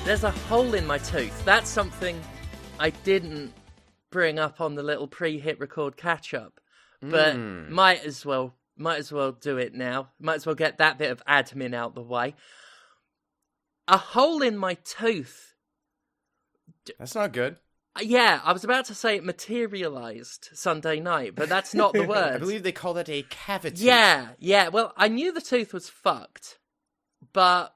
There's a hole in my tooth. That's something I didn't bring up on the little pre-hit record catch-up, but might as well do it now. Might as well get that bit of admin out the way. A hole in my tooth. That's not good. Yeah, I was about to say it materialized Sunday night, but that's not the word. I believe they call that a cavity. Yeah. Well, I knew the tooth was fucked, but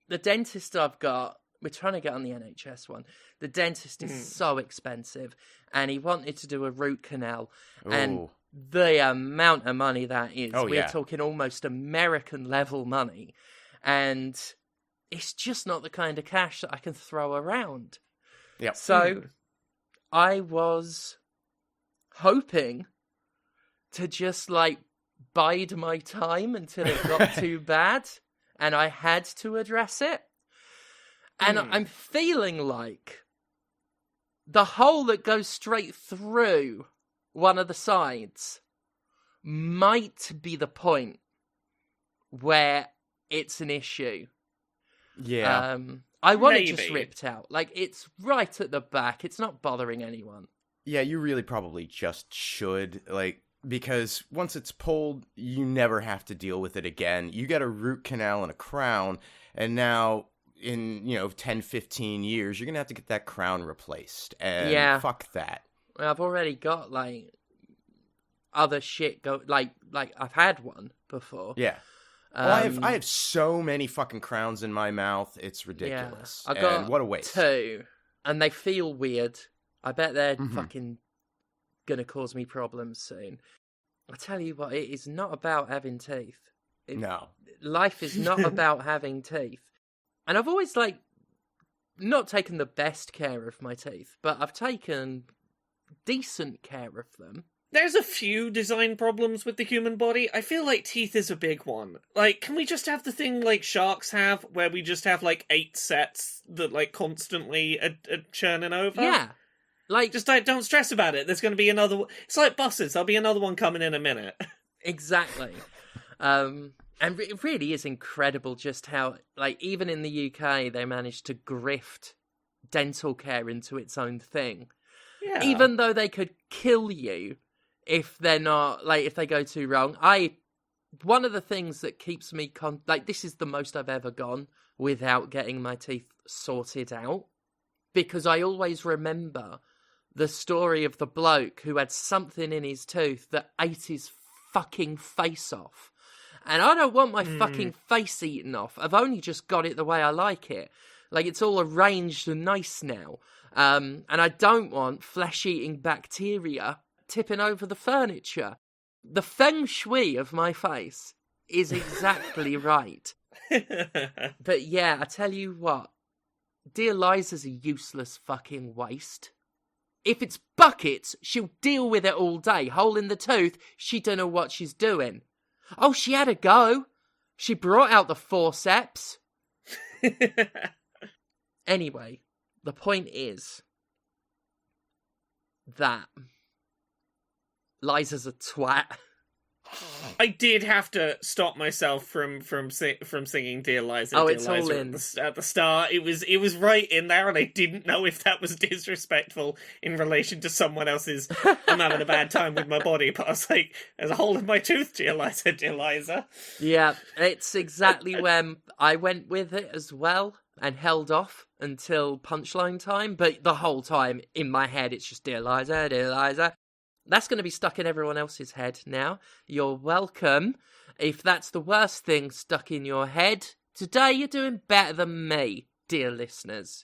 the dentist I've got, we're trying to get on the NHS one. The dentist is so expensive, and he wanted to do a root canal. Ooh. And the amount of money that is, we're talking almost American level money. And it's just not the kind of cash that I can throw around. Yep. So I was hoping to just bide my time until it got too bad, and I had to address it. And I'm feeling like the hole that goes straight through one of the sides might be the point where it's an issue. Yeah. I want it just ripped out. It's right at the back. It's not bothering anyone. Yeah, you really probably just should, because once it's pulled, you never have to deal with it again. You got a root canal and a crown, and now in 10, 15 years, you're gonna have to get that crown replaced, and fuck that. I've already got other shit go I've had one before. Yeah. Well, I have so many fucking crowns in my mouth, it's ridiculous. I got and what a waste. 2, and they feel weird. I bet they're fucking gonna cause me problems soon. I tell you what, it is not about having teeth. No. Life is not about having teeth. And I've always, not taken the best care of my teeth, but I've taken decent care of them. There's a few design problems with the human body. I feel like teeth is a big one. Can we just have the thing like sharks have, where we just have 8 sets that constantly are churning over? Yeah. Just don't stress about it. There's going to be another one. It's like buses. There'll be another one coming in a minute. Exactly. And it really is incredible just how, even in the UK, they managed to grift dental care into its own thing. Yeah. Even though they could kill you if they're not, if they go too wrong. One of the things that keeps me, this is the most I've ever gone without getting my teeth sorted out. Because I always remember the story of the bloke who had something in his tooth that ate his fucking face off. And I don't want my fucking face eaten off. I've only just got it the way I like it. It's all arranged and nice now. And I don't want flesh-eating bacteria tipping over the furniture. The feng shui of my face is exactly right. But yeah, I tell you what. Dear Liza's a useless fucking waste. If it's buckets, she'll deal with it all day. Hole in the tooth, she don't know what she's doing. Oh, she had a go. She brought out the forceps. Anyway, the point is that Liza's a twat. I did have to stop myself from singing "Dear Liza." Oh, Dear it's Liza all in at the start. It was right in there, and I didn't know if that was disrespectful in relation to someone else's. I'm having a bad time with my body, but I was like, "There's a hole in my tooth, dear Liza, dear Liza." Yeah, it's exactly when I went with it as well and held off until punchline time. But the whole time in my head, it's just "Dear Liza, dear Liza." That's going to be stuck in everyone else's head now. You're welcome. If that's the worst thing stuck in your head, today you're doing better than me, dear listeners.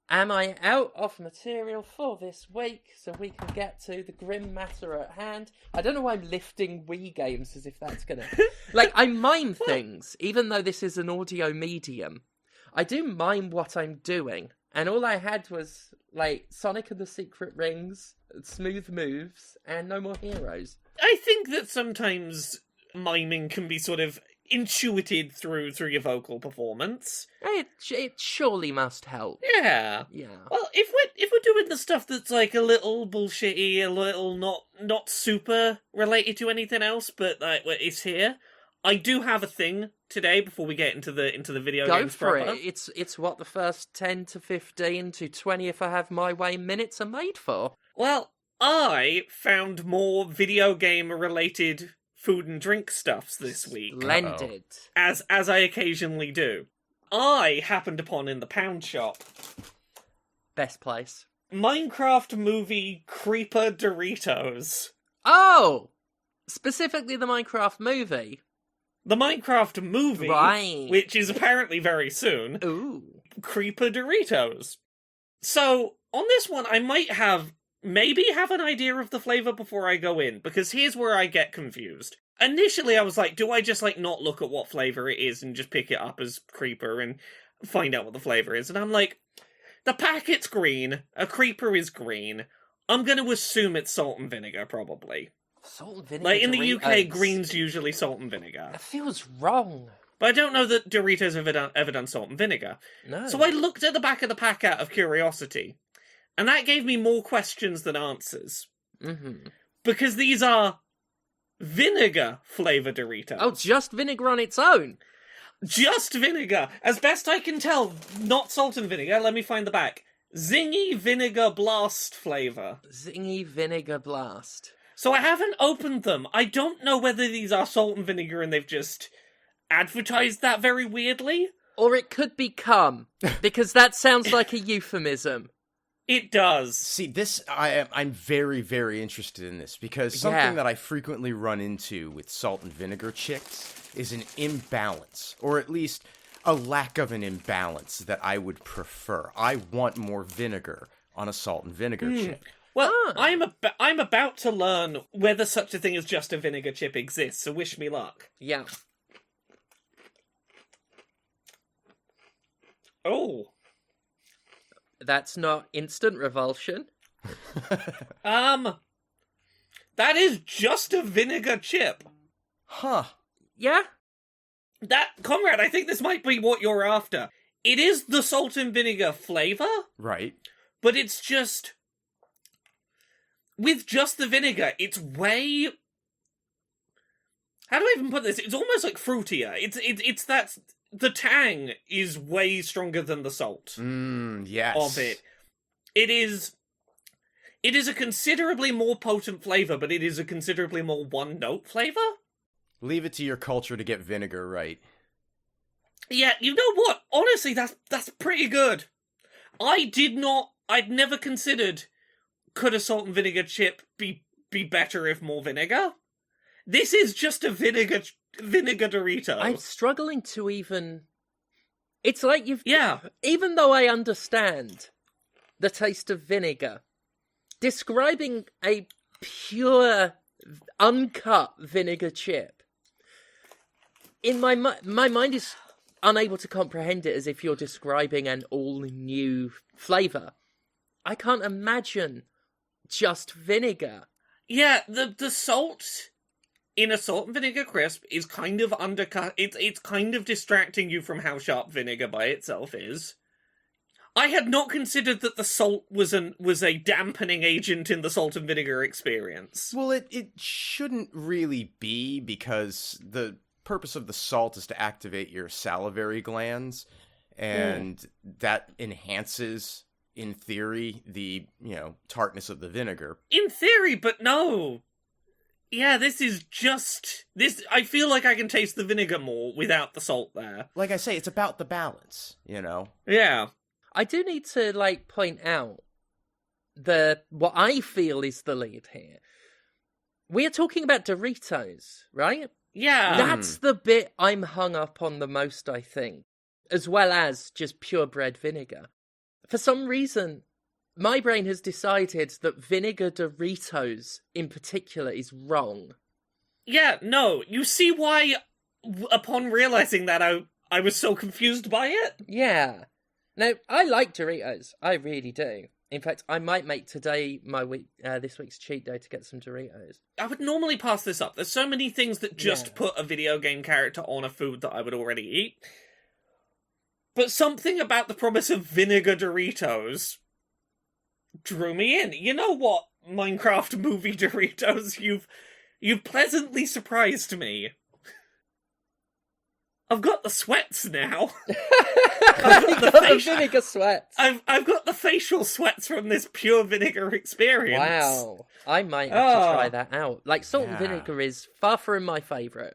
Am I out of material for this week so we can get to the grim matter at hand? I don't know why I'm lifting Wii games as if that's going to... I mime things, even though this is an audio medium. I do mime what I'm doing. And all I had was, Sonic and the Secret Rings, Smooth Moves, and No More Heroes. I think that sometimes miming can be sort of intuited through your vocal performance. It surely must help. Yeah. Well, if we're doing the stuff that's a little bullshitty, a little not super related to anything else, but it's here, I do have a thing today before we get into the video Go games for proper. it. It's what the first 10 to 15 to 20 if I have my way minutes are made for. Well, I found more video game related food and drink stuffs this week, Splendid. as I occasionally do. I happened upon in the pound shop Best place. Minecraft movie Creeper Doritos. Oh! Specifically the Minecraft movie. The Minecraft movie, Right. which is apparently very soon, Ooh. Creeper Doritos. So, on this one, I might maybe have an idea of the flavor before I go in, because here's where I get confused. Initially, I was like, do I just, not look at what flavor it is and just pick it up as Creeper and find out what the flavor is? And I'm like, the packet's green, a Creeper is green, I'm gonna assume it's salt and vinegar, probably. Salt and vinegar. Like, in the UK, Doritos. green's usually salt and vinegar. That feels wrong. But I don't know that Doritos have ever done salt and vinegar. No. So I looked at the back of the pack out of curiosity, and that gave me more questions than answers. Mm-hmm. Because these are vinegar-flavour Doritos. Oh, just vinegar on its own. Just vinegar! As best I can tell, not salt and vinegar. Let me find the back. Zingy Vinegar Blast flavour. Zingy Vinegar Blast. So I haven't opened them. I don't know whether these are salt and vinegar and they've just advertised that very weirdly. Or it could be cum, because that sounds like a euphemism. It does. See, I'm very, very interested in this, because something that I frequently run into with salt and vinegar chicks is an imbalance, or at least a lack of an imbalance that I would prefer. I want more vinegar on a salt and vinegar chick. Well, I'm about to learn whether such a thing as just a vinegar chip exists, so wish me luck. Yeah. Oh. That's not instant revulsion. That is just a vinegar chip. Huh. Yeah? Comrade, I think this might be what you're after. It is the salt and vinegar flavour, Right. but it's just... With just the vinegar, it's way... How do I even put this? It's almost like fruitier. It's that... The tang is way stronger than the salt Yes. of it. It is a considerably more potent flavour, but it is a considerably more one-note flavour. Leave it to your culture to get vinegar right. Yeah, you know what? Honestly, that's pretty good. I'd never considered, could a salt and vinegar chip be better if more vinegar? This is just a vinegar Dorito. I'm struggling to even... It's like you've... Yeah. Even though I understand the taste of vinegar, describing a pure, uncut vinegar chip, in my mind is unable to comprehend it as if you're describing an all-new flavour. I can't imagine just vinegar. Yeah, the salt in a salt and vinegar crisp is kind of undercut. It's kind of distracting you from how sharp vinegar by itself is. I had not considered that the salt was a dampening agent in the salt and vinegar experience. Well, it shouldn't really be, because the purpose of the salt is to activate your salivary glands, and that enhances, in theory, the, tartness of the vinegar. In theory, but no. Yeah, this is just... I feel like I can taste the vinegar more without the salt there. Like I say, it's about the balance, Yeah. I do need to, point out what I feel is the lead here. We are talking about Doritos, right? Yeah. That's the bit I'm hung up on the most, I think, as well as just purebred vinegar. For some reason, my brain has decided that vinegar Doritos in particular is wrong. Yeah, no. You see why, upon realizing that, I was so confused by it? Yeah. Now, I like Doritos. I really do. In fact, I might make today this week's cheat day to get some Doritos. I would normally pass this up. There's so many things that just put a video game character on a food that I would already eat. But something about the promise of vinegar Doritos drew me in. You know what, Minecraft movie Doritos? You've pleasantly surprised me. I've got the sweats now. You got the vinegar sweats. I've got the facial sweats from this pure vinegar experience. Wow. I might have to try that out. Like, salt and vinegar is far from my favourite.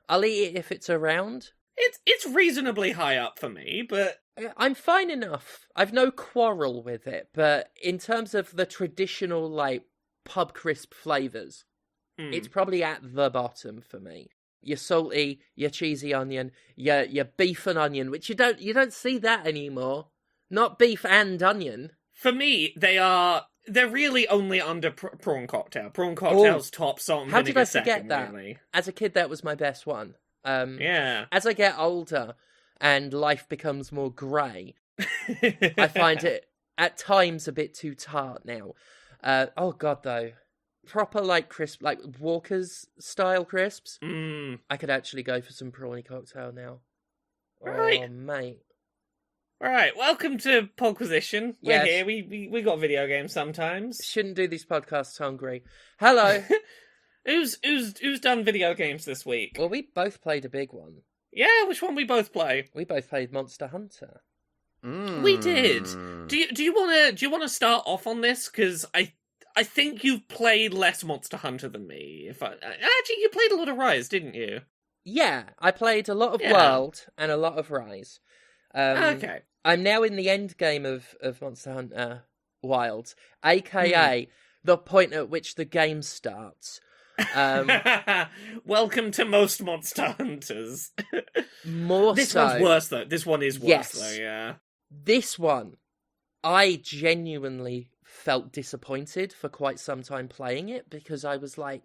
I'll eat it if it's around. It's reasonably high up for me, but... I'm fine enough. I've no quarrel with it, but in terms of the traditional, like, pub crisp flavours, it's probably at the bottom for me. Your salty, your cheesy onion, your beef and onion, which you don't see that anymore. Not beef and onion. For me, they're really only under prawn cocktail. Prawn cocktail's top, salt and how vinegar did I forget second, that? really. As a kid, that was my best one. Yeah. As I get older and life becomes more grey, I find it at times a bit too tart now. Oh god, though. Proper, like, crisp, like Walker's style crisps. I could actually go for some prawny cocktail now. Right. Oh, mate. Right, welcome to Podquisition. We're Yes. here, we got video games sometimes. Shouldn't do these podcasts hungry. Hello. Who's done video games this week? Well, we both played a big one. Yeah, which one we both play? We both played Monster Hunter. We did. Do you wanna start off on this? Because I think you've played less Monster Hunter than me. Actually, you played a lot of Rise, didn't you? Yeah, I played a lot of World and a lot of Rise. Okay. I'm now in the end game of Monster Hunter Wilds, aka the point at which the game starts. Welcome to most Monster Hunters. This so. one's worse, though. This one is worse, though, yeah. This one, I genuinely felt disappointed for quite some time playing it, because I was like,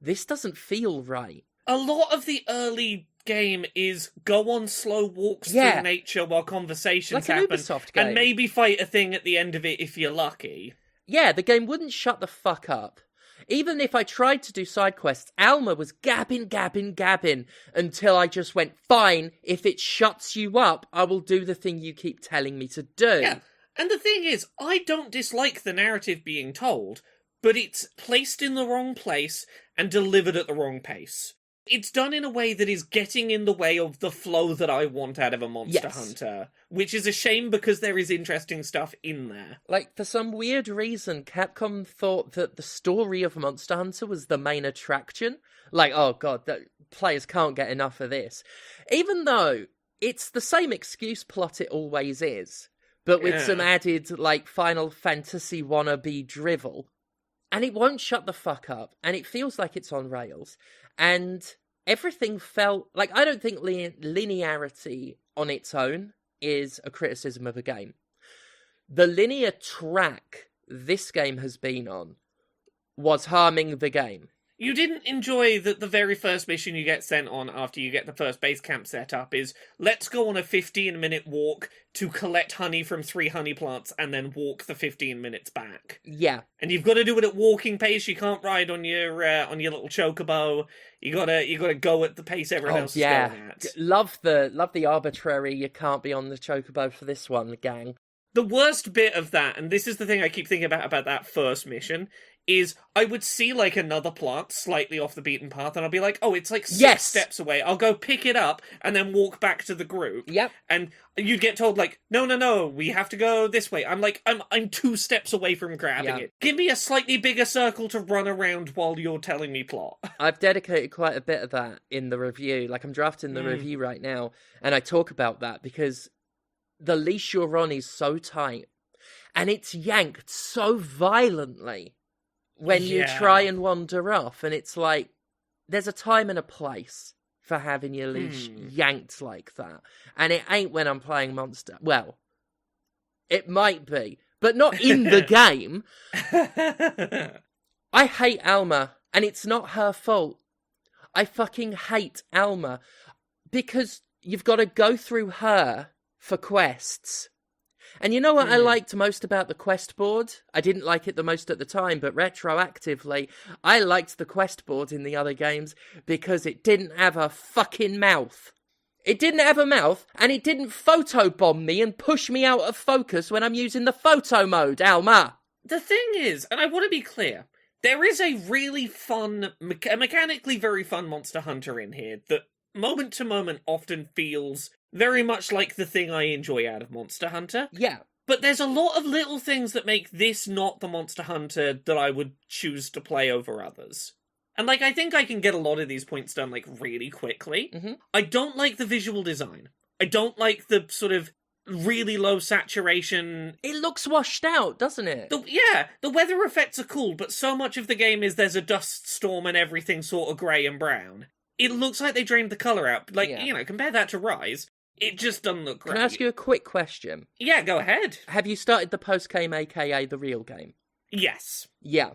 this doesn't feel right. A lot of the early game is go on slow walks through nature while conversations like happen, Ubisoft game. and maybe fight a thing at the end of it if you're lucky. Yeah, the game wouldn't shut the fuck up. Even if I tried to do side quests, Alma was gabbing until I just went, fine, if it shuts you up, I will do the thing you keep telling me to do. Yeah, and the thing is, I don't dislike the narrative being told, but it's placed in the wrong place and delivered at the wrong pace. It's done in a way that is getting in the way of the flow that I want out of a Monster Hunter, which is a shame because there is interesting stuff in there. Like, for some weird reason, Capcom thought that the story of Monster Hunter was the main attraction. Like, oh god, players can't get enough of this. Even though it's the same excuse plot it always is, but with some added, like, Final Fantasy wannabe drivel. And it won't shut the fuck up, and it feels like it's on rails. And everything felt like, I don't think linearity on its own is a criticism of a game. The linear track this game has been on was harming the game. You didn't enjoy that the very first mission you get sent on after you get the first base camp set up is, let's go on a 15-minute walk to collect honey from 3 honey plants and then walk the 15 minutes back. Yeah. And you've got to do it at walking pace. You can't ride on your little chocobo. You gotta go at the pace everyone else is going at. Love the arbitrary, you can't be on the chocobo for this one, gang. The worst bit of that, and this is the thing I keep thinking about that first mission, is I would see, like, another plant slightly off the beaten path, and I'll be like, oh, it's like 6 steps away. I'll go pick it up, and then walk back to the group. Yep. And you'd get told, like, no, we have to go this way. I'm like, I'm 2 steps away from grabbing it. Give me a slightly bigger circle to run around while you're telling me plot. I've dedicated quite a bit of that in the review. Like, I'm drafting the review right now, and I talk about that, because the leash you're on is so tight, and it's yanked so violently when you try and wander off, and it's like, there's a time and a place for having your leash yanked like that, and it ain't when I'm playing Monster. Well, it might be, but not in the game. I hate Alma, and it's not her fault. I fucking hate Alma, because you've got to go through her for quests. And you know what I liked most about the quest board? I didn't like it the most at the time, but retroactively, I liked the quest board in the other games because it didn't have a fucking mouth. It didn't have a mouth, and it didn't photobomb me and push me out of focus when I'm using the photo mode, Alma. The thing is, and I want to be clear, there is a really fun, mechanically very fun Monster Hunter in here that moment to moment often feels very much like the thing I enjoy out of Monster Hunter. Yeah. But there's a lot of little things that make this not the Monster Hunter that I would choose to play over others. And, like, I think I can get a lot of these points done, like, really quickly. Mm-hmm. I don't like the visual design. I don't like the sort of really low saturation. It looks washed out, doesn't it? The weather effects are cool, but so much of the game is there's a dust storm and everything's sort of grey and brown. It looks like they drained the colour out. Like, Yeah. you know, compare that to Rise. It just doesn't look great. Can I ask you a quick question? Yeah, go ahead. Have you started the post-game, aka the real game? Yes. Yeah.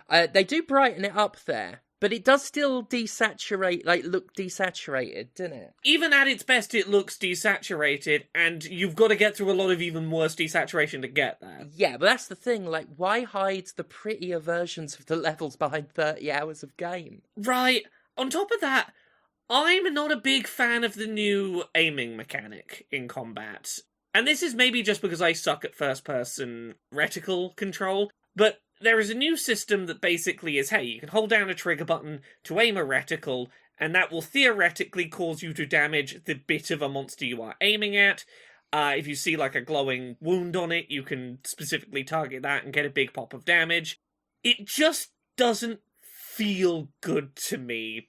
They do brighten it up there, but it does still desaturate, like, look desaturated, doesn't it? Even at its best, it looks desaturated, and you've got to get through a lot of even worse desaturation to get there. Yeah, but that's the thing, like, why hide the prettier versions of the levels behind 30 hours of game? Right. On top of that, I'm not a big fan of the new aiming mechanic in combat. And this is maybe just because I suck at first-person reticle control, but there is a new system that basically is, hey, you can hold down a trigger button to aim a reticle, and that will theoretically cause you to damage the bit of a monster you are aiming at. If you see, like, a glowing wound on it, you can specifically target that and get a big pop of damage. It just doesn't feel good to me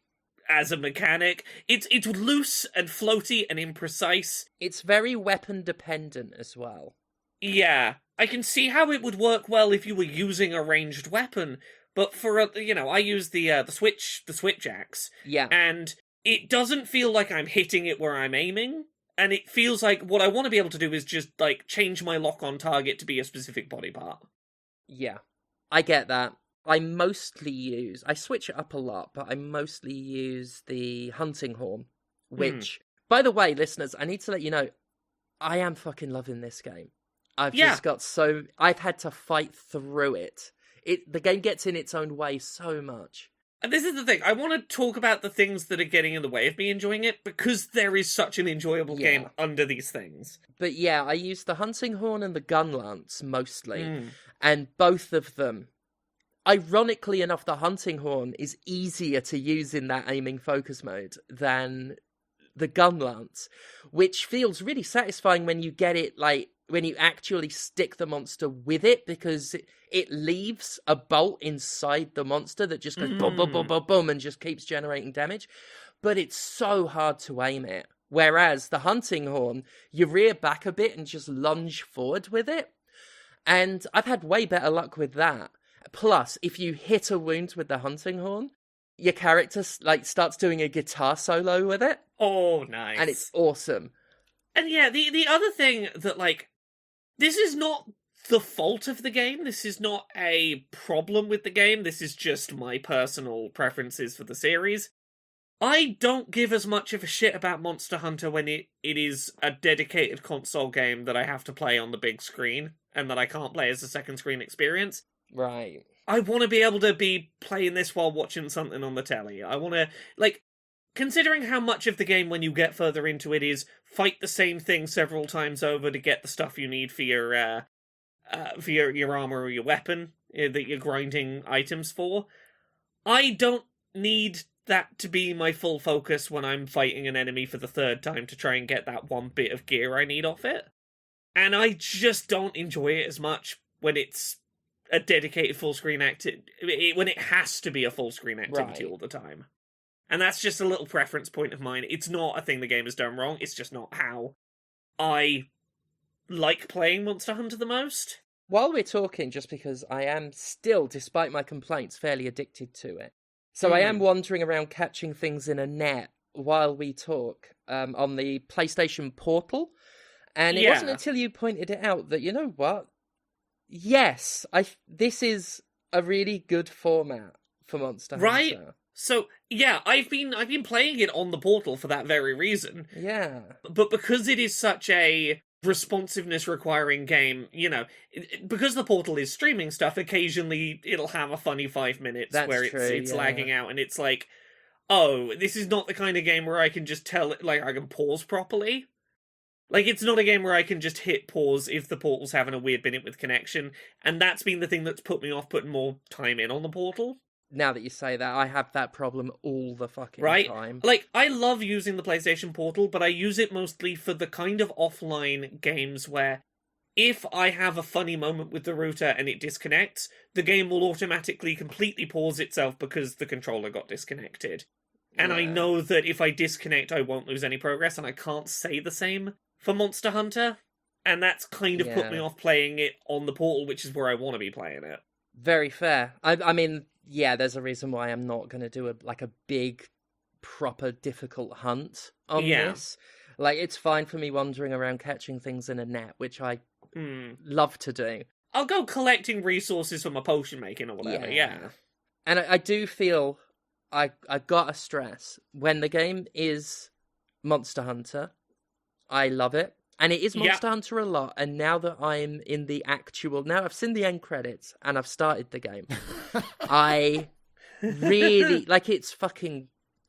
as a mechanic. It's loose and floaty and imprecise. It's very weapon dependent as well. Yeah, I can see how it would work well if you were using a ranged weapon, but for I use the switch axe, Yeah. and it doesn't feel like I'm hitting it where I'm aiming, and it feels like what I want to be able to do is just like change my lock on target to be a specific body part. Yeah. I get that. I switch it up a lot, but I mostly use the hunting horn, which, by the way, listeners, I need to let you know, I am fucking loving this game. I've had to fight through it. The game gets in its own way so much. And this is the thing, I want to talk about the things that are getting in the way of me enjoying it, because there is such an enjoyable game under these things. But yeah, I use the hunting horn and the gun lance mostly, and both of them, ironically enough, the hunting horn is easier to use in that aiming focus mode than the gun lance, which feels really satisfying when you get it, like, when you actually stick the monster with it, because it leaves a bolt inside the monster that just goes boom, boom, boom, boom, boom, and just keeps generating damage. But it's so hard to aim it. Whereas the hunting horn, you rear back a bit and just lunge forward with it. And I've had way better luck with that. Plus, if you hit a wound with the hunting horn, your character starts doing a guitar solo with it. Oh, nice. And it's awesome. And yeah, the other thing that, like, this is not the fault of the game. This is not a problem with the game. This is just my personal preferences for the series. I don't give as much of a shit about Monster Hunter when it is a dedicated console game that I have to play on the big screen and that I can't play as a second screen experience. Right. I want to be able to be playing this while watching something on the telly. I want to, like, considering how much of the game when you get further into it is fight the same thing several times over to get the stuff you need for your armor or your weapon that you're grinding items for, I don't need that to be my full focus when I'm fighting an enemy for the third time to try and get that one bit of gear I need off it. And I just don't enjoy it as much when it's a dedicated full-screen activity, when it has to be a full-screen activity all the time. And that's just a little preference point of mine. It's not a thing the game has done wrong, it's just not how I like playing Monster Hunter the most. While we're talking, just because I am still, despite my complaints, fairly addicted to it. So I am wandering around catching things in a net while we talk on the PlayStation Portal. And it wasn't until you pointed it out that, you know what? Yes, this is a really good format for Monster Hunter. Right? So, yeah, I've been playing it on the Portal for that very reason. Yeah. But because it is such a responsiveness requiring game, you know, because the Portal is streaming stuff, occasionally it'll have a funny 5 minutes where it's lagging out, and it's like, oh, this is not the kind of game where I can just tell it, like, I can pause properly. Like, it's not a game where I can just hit pause if the Portal's having a weird minute with connection, and that's been the thing that's put me off putting more time in on the Portal. now that you say that, I have that problem all the fucking Right? time. Like, I love using the PlayStation Portal, but I use it mostly for the kind of offline games where if I have a funny moment with the router and it disconnects, the game will automatically completely pause itself because the controller got disconnected. And I know that if I disconnect, I won't lose any progress, and I can't say the same for Monster Hunter. And that's kind of put me off playing it on the Portal, which is where I want to be playing it. Very fair. I mean, yeah, there's a reason why I'm not going to do a big, proper, difficult hunt on this. Like, it's fine for me wandering around catching things in a net, which I love to do. I'll go collecting resources for my potion making or whatever, yeah. And I do feel, I gotta stress, when the game is Monster Hunter, I love it. And it is Monster Hunter a lot, and now that I'm in the now I've seen the end credits, and I've started the game, I really, like, it's fucking,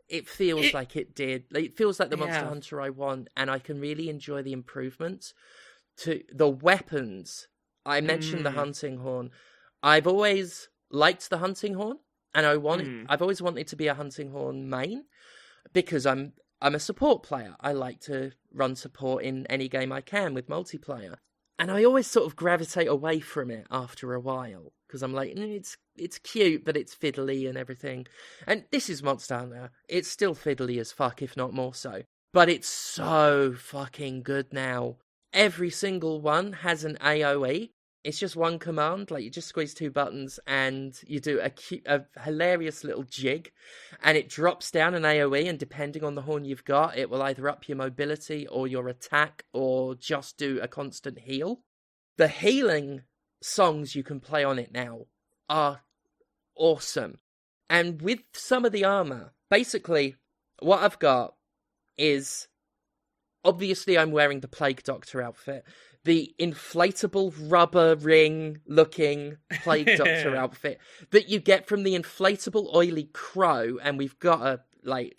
it feels like it did. Like, it feels like the Monster Hunter I want, and I can really enjoy the improvements to the weapons. I mentioned the hunting horn. I've always liked the hunting horn, and I've always wanted to be a hunting horn main, because I'm a support player. I like to run support in any game I can with multiplayer. And I always sort of gravitate away from it after a while, because I'm like, it's cute, but it's fiddly and everything. And this is Monster Hunter. It's still fiddly as fuck, if not more so. But it's so fucking good now. Every single one has an AoE. It's just one command, like you just squeeze two buttons and you do a hilarious little jig, and it drops down an AoE, and depending on the horn you've got, it will either up your mobility or your attack or just do a constant heal. The healing songs you can play on it now are awesome. And with some of the armor, basically what I've got is, obviously I'm wearing the Plague Doctor outfit, the inflatable rubber ring looking Plague Doctor outfit that you get from the inflatable oily crow, and we've got to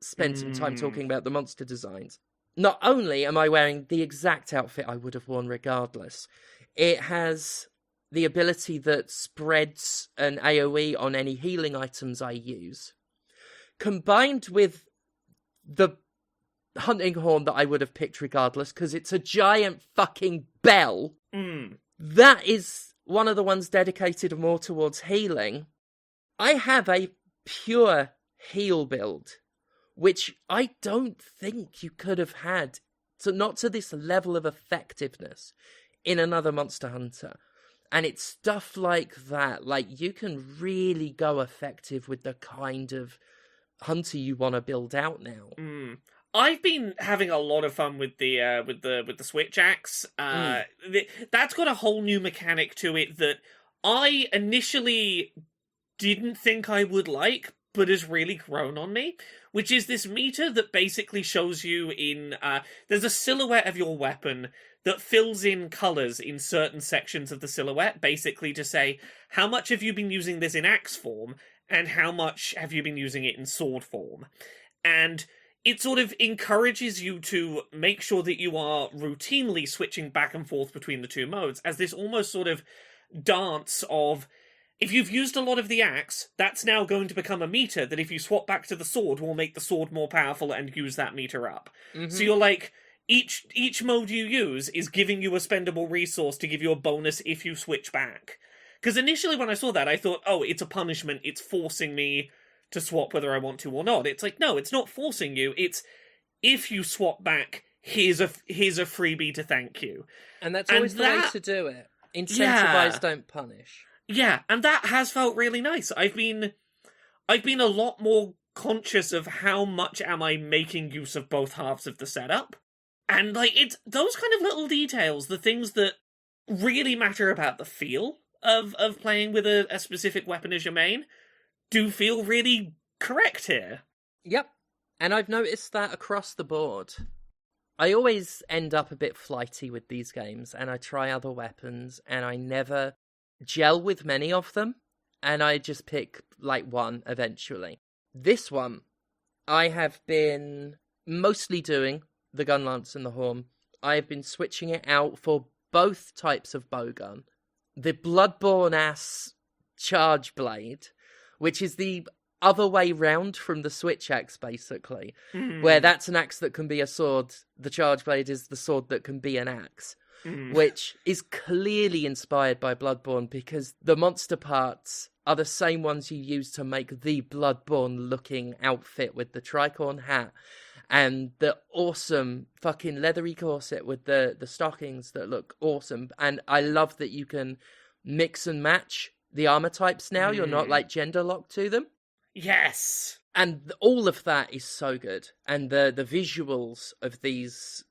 spend some time talking about the monster designs. Not only am I wearing the exact outfit I would have worn regardless, it has the ability that spreads an AoE on any healing items I use, combined with the hunting horn that I would have picked regardless, because it's a giant fucking bell. That is one of the ones dedicated more towards healing. I have a pure heal build, which I don't think you could have had, not to this level of effectiveness, in another Monster Hunter. And it's stuff like that. Like, you can really go effective with the kind of hunter you want to build out now. I've been having a lot of fun with the switch axe. That's got a whole new mechanic to it that I initially didn't think I would like, but has really grown on me, which is this meter that basically shows you in there's a silhouette of your weapon that fills in colours in certain sections of the silhouette, basically to say how much have you been using this in axe form and how much have you been using it in sword form. And it sort of encourages you to make sure that you are routinely switching back and forth between the two modes as this almost sort of dance of, if you've used a lot of the axe, that's now going to become a meter that if you swap back to the sword will make the sword more powerful and use that meter up. So you're like, each mode you use is giving you a spendable resource to give you a bonus if you switch back. Because initially when I saw that, I thought, oh, it's a punishment, it's forcing me to swap whether I want to or not. It's like, no, it's not forcing you. It's, if you swap back, here's a freebie to thank you. And that's always the way to do it. Incentivize, don't punish. Yeah, and that has felt really nice. I've been a lot more conscious of how much am I making use of both halves of the setup. And it's those kind of little details, the things that really matter about the feel of playing with a specific weapon as your main, do feel really correct here. Yep. And I've noticed that across the board. I always end up a bit flighty with these games, and I try other weapons, and I never gel with many of them, and I just pick, one eventually. This one, I have been mostly doing the gun lance and the horn. I have been switching it out for both types of bowgun. The Bloodborne-ass charge blade, which is the other way round from the switch axe, basically, where that's an axe that can be a sword. The charge blade is the sword that can be an axe, which is clearly inspired by Bloodborne because the monster parts are the same ones you use to make the Bloodborne-looking outfit with the tricorn hat and the awesome fucking leathery corset with the stockings that look awesome. And I love that you can mix and match the armor types now. You're not, like, gender locked to them. Yes! And all of that is so good. And the visuals of these...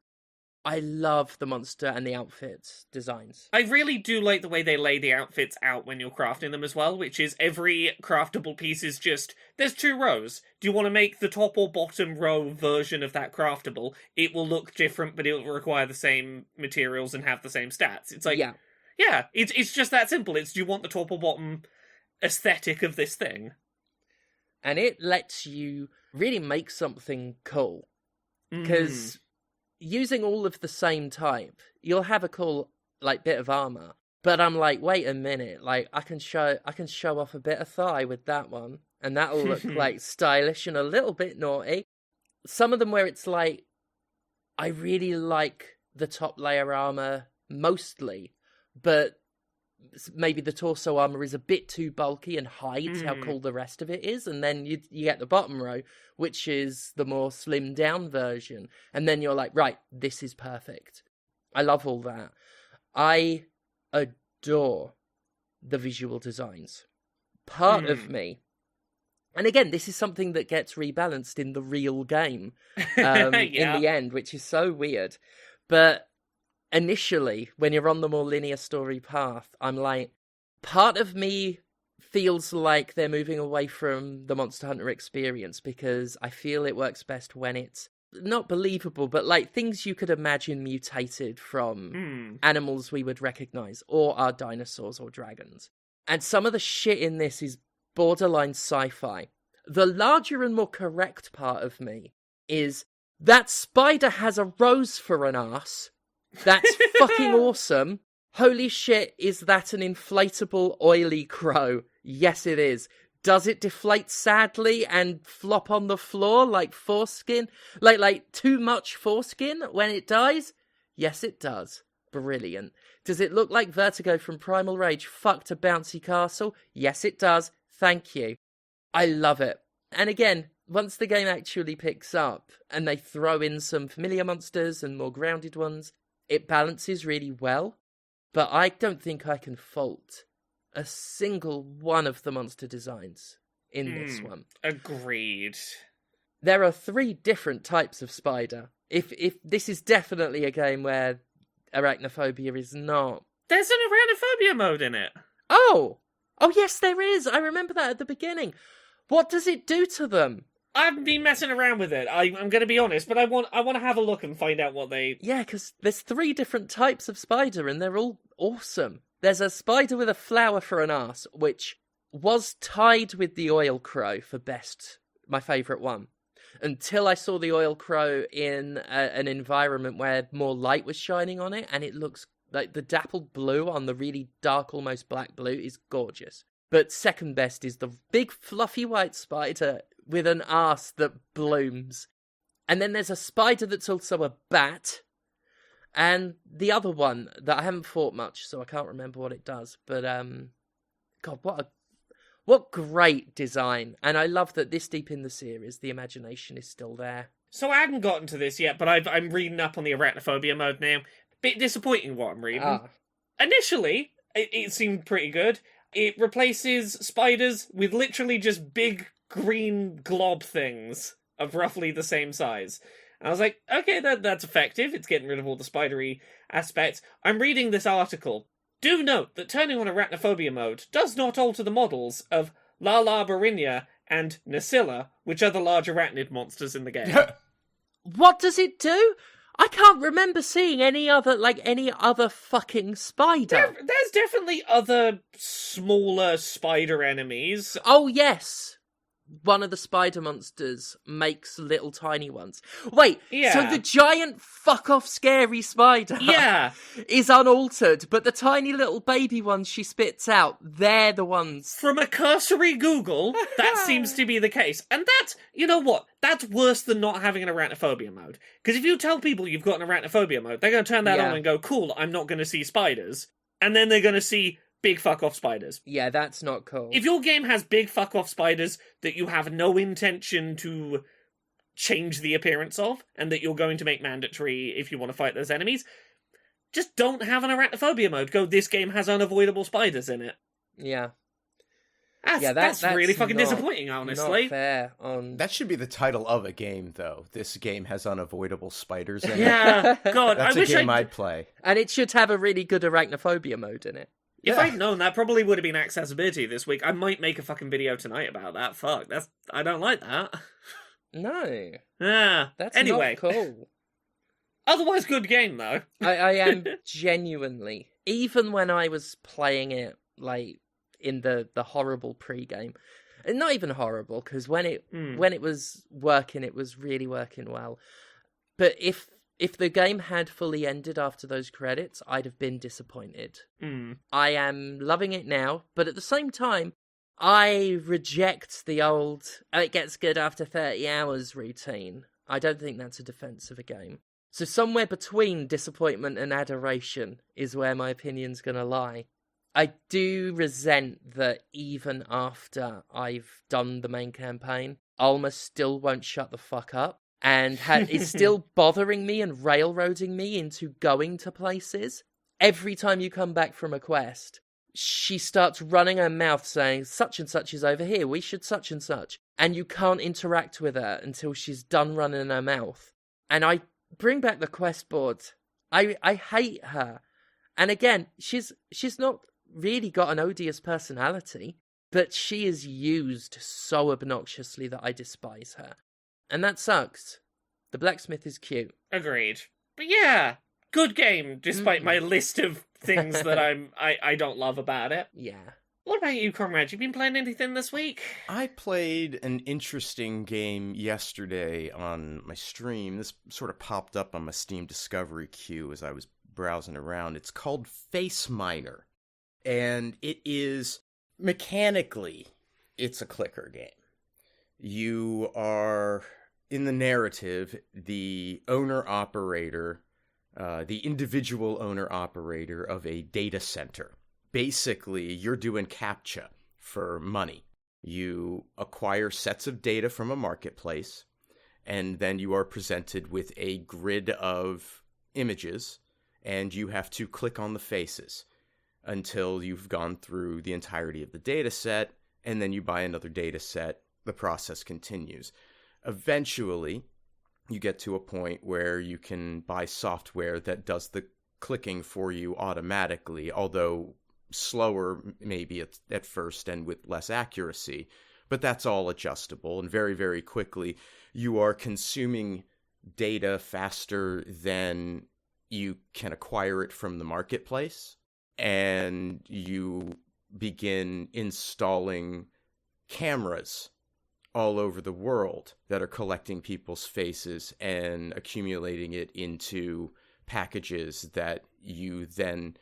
I love the monster and the outfits designs. I really do like the way they lay the outfits out when you're crafting them as well, which is every craftable piece is just, there's 2 rows. Do you want to make the top or bottom row version of that craftable? It will look different, but it will require the same materials and have the same stats. It's like, yeah, it's just that simple. It's, do you want the top or bottom aesthetic of this thing? And it lets you really make something cool. Because... using all of the same type, you'll have a cool, like, bit of armor. But I'm like, wait a minute, like, I can show off a bit of thigh with that one, and that'll look, like, stylish and a little bit naughty. Some of them where it's like, I really like the top layer armor mostly, but maybe the torso armor is a bit too bulky and hides how cool the rest of it is, and then you get the bottom row, which is the more slimmed down version, and then you're like, right, this is perfect. I love all that. I adore the visual designs. Part of me, and again, this is something that gets rebalanced in the real game in the end, which is so weird, but initially, when you're on the more linear story path, I'm like, part of me feels like they're moving away from the Monster Hunter experience because I feel it works best when it's not believable, but like things you could imagine mutated from animals we would recognize, or are dinosaurs or dragons. And some of the shit in this is borderline sci-fi. The larger and more correct part of me is that spider has a rose for an arse. That's fucking awesome. Holy shit, is that an inflatable oily crow? Yes, it is. Does it deflate sadly and flop on the floor like foreskin? Like too much foreskin when it dies? Yes, it does. Brilliant. Does it look like Vertigo from Primal Rage fucked a bouncy castle? Yes, it does. Thank you. I love it. And again, once the game actually picks up and they throw in some familiar monsters and more grounded ones, it balances really well, but I don't think I can fault a single one of the monster designs in this one. Agreed. There are 3 different types of spider. If this is definitely a game where arachnophobia is not... There's an arachnophobia mode in it. Oh yes, there is. I remember that at the beginning. What does it do to them? I've been messing around with it. I'm going to be honest, but I want to have a look and find out what they... Yeah, because there's 3 different types of spider, and they're all awesome. There's a spider with a flower for an arse, which was tied with the oil crow for best, my favourite one, until I saw the oil crow in an environment where more light was shining on it, and it looks like the dappled blue on the really dark, almost black blue is gorgeous. But second best is the big fluffy white spider with an arse that blooms. And then there's a spider that's also a bat. And the other one that I haven't fought much, so I can't remember what it does. But, God, what great design. And I love that this deep in the series, the imagination is still there. So I hadn't gotten to this yet, but I'm reading up on the arachnophobia mode now. Bit disappointing what I'm reading. Initially, it seemed pretty good. It replaces spiders with literally just big green glob things of roughly the same size. And I was like, okay, that's effective. It's getting rid of all the spidery aspects. I'm reading this article. Do note that turning on arachnophobia mode does not alter the models of Lala Barinia and Nasilla, which are the large arachnid monsters in the game. What does it do? I can't remember seeing any other fucking spider. There's definitely other smaller spider enemies. Oh, yes. one of the spider monsters makes little tiny ones. Wait, Yeah. so the giant fuck-off scary spider Yeah. is unaltered, but the tiny little baby ones she spits out, they're the ones... From a cursory Google, that seems to be the case. And that's, you know what? That's worse than not having an arachnophobia mode. Because if you tell people you've got an arachnophobia mode, they're going to turn that on and go, cool, I'm not going to see spiders. And then they're going to see big fuck-off spiders. Yeah, that's not cool. If your game has big fuck-off spiders that you have no intention to change the appearance of, and that you're going to make mandatory if you want to fight those enemies, just don't have an arachnophobia mode. Go, this game has unavoidable spiders in it. Yeah. That's really fucking disappointing, honestly. Not fair. That should be the title of a game, though. This game has unavoidable spiders in it. Yeah, God, That's I wish a game I'd play. And it should have a really good arachnophobia mode in it. If I'd known, that probably would have been accessibility this week. I might make a fucking video tonight about that. Fuck, I don't like that. No. Yeah. That's anyway. not cool. Otherwise, good game, though. I am genuinely, even when I was playing it, like, in the horrible pre-game, and not even horrible, because when it was working, it was really working well. But if the game had fully ended after those credits, I'd have been disappointed. I am loving it now, but at the same time, I reject the old, it gets good after 30 hours routine. I don't think that's a defense of a game. So somewhere between disappointment and adoration is where my opinion's going to lie. I do resent that even after I've done the main campaign, Alma still won't shut the fuck up. And is still bothering me and railroading me into going to places. Every time you come back from a quest, she starts running her mouth saying, such and such is over here, we should such and such. And you can't interact with her until she's done running her mouth. And I bring back the quest board. I hate her. And again, she's not really got an odious personality, but she is used so obnoxiously that I despise her. And that sucks. The blacksmith is cute. Agreed. But yeah, good game, despite my list of things that I don't love about it. Yeah. What about you, Comrade? You been playing anything this week? I played an interesting game yesterday on my stream. This sort of popped up on my Steam Discovery queue as I was browsing around. It's called Faceminer. And it is, mechanically, it's a clicker game. You are, in the narrative, the owner-operator, the individual owner-operator of a data center. Basically, you're doing CAPTCHA for money. You acquire sets of data from a marketplace, and then you are presented with a grid of images, and you have to click on the faces until you've gone through the entirety of the data set, and then you buy another data set. The process continues. Eventually, you get to a point where you can buy software that does the clicking for you automatically, although slower maybe at first and with less accuracy. But that's all adjustable, and very, very quickly, you are consuming data faster than you can acquire it from the marketplace, and you begin installing cameras all over the world that are collecting people's faces and accumulating it into packages that you then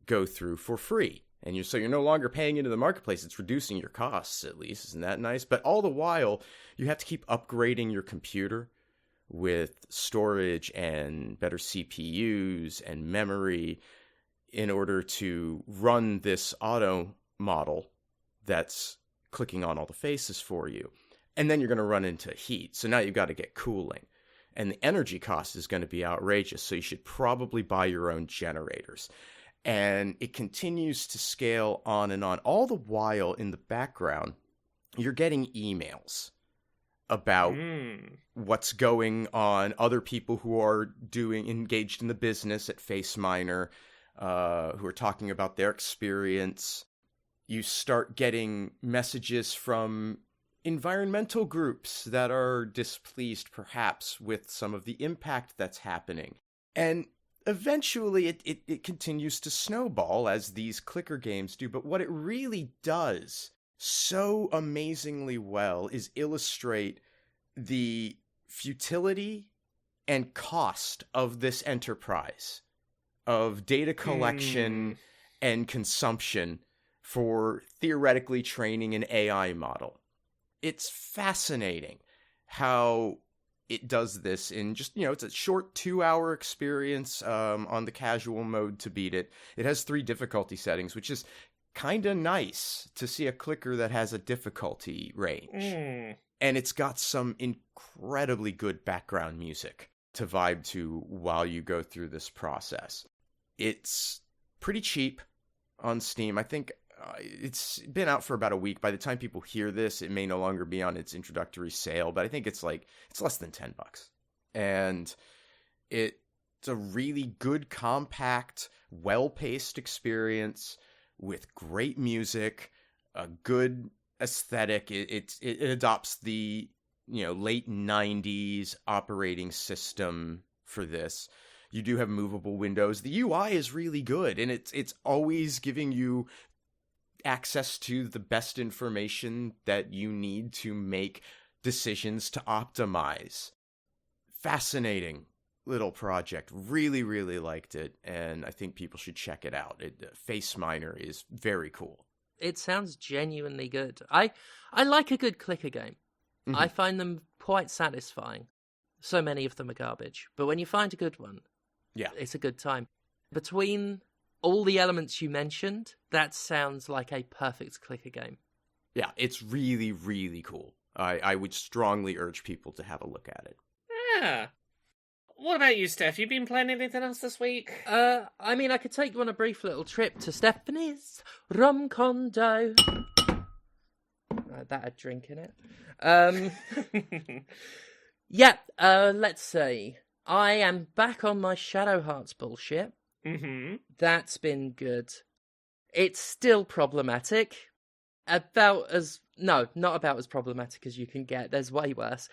go through for free. And so you're no longer paying into the marketplace. It's reducing your costs, at least. Isn't that nice? But all the while, you have to keep upgrading your computer with storage and better CPUs and memory in order to run this auto model that's clicking on all the faces for you. And then you're going to run into heat. So now you've got to get cooling. And the energy cost is going to be outrageous. So you should probably buy your own generators. And it continues to scale on and on. All the while, in the background, you're getting emails about what's going on, other people who are engaged in the business at Faceminer, who are talking about their experience. You start getting messages from environmental groups that are displeased, perhaps, with some of the impact that's happening. And eventually, it continues to snowball, as these clicker games do. But what it really does so amazingly well is illustrate the futility and cost of this enterprise of data collection and consumption for theoretically training an AI model. It's fascinating how it does this in just, it's a short 2-hour experience on the casual mode to beat it. It has 3 difficulty settings, which is kind of nice to see a clicker that has a difficulty range. And it's got some incredibly good background music to vibe to while you go through this process. It's pretty cheap on Steam. I think it's been out for about a week. By the time people hear this, it may no longer be on its introductory sale, but I think it's less than $10. And it's a really good, compact, well-paced experience with great music, a good aesthetic. It adopts the late 90s operating system for this. You do have movable windows. The UI is really good, and it's always giving you access to the best information that you need to make decisions to optimize. Fascinating little project. Really, really liked it, and I think people should check it out. Faceminer is very cool. It sounds genuinely good. I like a good clicker game. Mm-hmm. I find them quite satisfying. So many of them are garbage, but when you find a good one, it's a good time. Between all the elements you mentioned, that sounds like a perfect clicker game. Yeah, it's really, really cool. I would strongly urge people to have a look at it. Yeah. What about you, Steph? You been playing anything else this week? I could take you on a brief little trip to Stephanie's rum condo. That had drink in it. Let's see. I am back on my Shadow Hearts bullshit. Mm-hmm. That's been good. It's still problematic. Not about as problematic as you can get. There's way worse.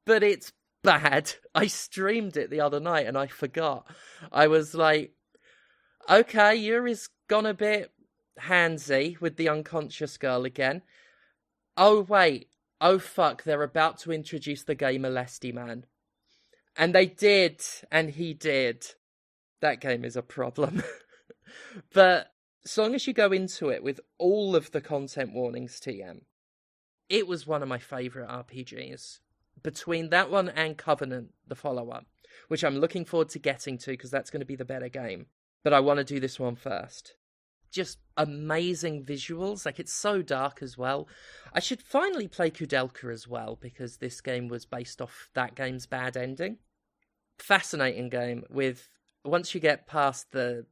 But it's bad. I streamed it the other night and I forgot. I was like, okay, Yuri's gone a bit handsy with the unconscious girl again. Oh, wait. Oh, fuck. They're about to introduce the gay molesty man. And they did. And he did. That game is a problem. But as long as you go into it with all of the content warnings, TM, it was one of my favourite RPGs. Between that one and Covenant, the follow-up, which I'm looking forward to getting to because that's going to be the better game. But I want to do this one first. Just amazing visuals. It's so dark as well. I should finally play Kudelka as well because this game was based off that game's bad ending. Fascinating game with... Once you get past the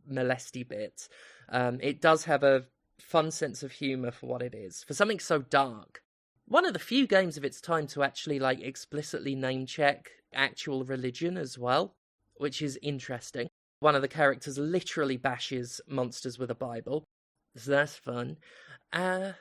molesty bit, it does have a fun sense of humour for what it is. For something so dark. One of the few games of its time to actually explicitly name-check actual religion as well, which is interesting. One of the characters literally bashes monsters with a Bible, so that's fun. I'm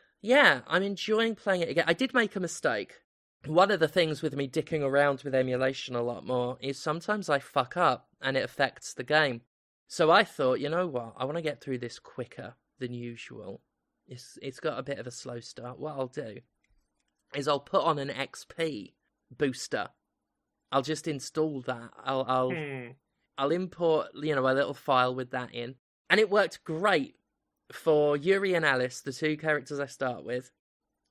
enjoying playing it again. I did make a mistake. One of the things with me dicking around with emulation a lot more is sometimes I fuck up and it affects the game. So I thought, you know what, I want to get through this quicker than usual. It's got a bit of a slow start. What I'll do is I'll put on an XP booster. I'll just install that. I'll import, a little file with that in. And it worked great for Yuri and Alice, the 2 characters I start with.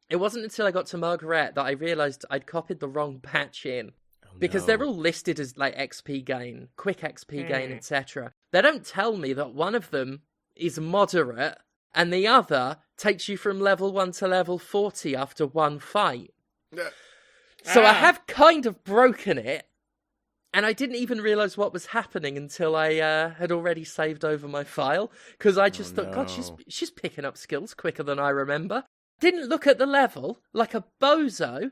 It wasn't until I got to Margaret that I realised I'd copied the wrong patch in. Because they're all listed as XP gain, quick XP gain, etc. They don't tell me that one of them is moderate and the other takes you from level 1 to level 40 after one fight. So I have kind of broken it, and I didn't even realise what was happening until I had already saved over my file, because I just thought, God, she's picking up skills quicker than I remember. Didn't look at the level like a bozo.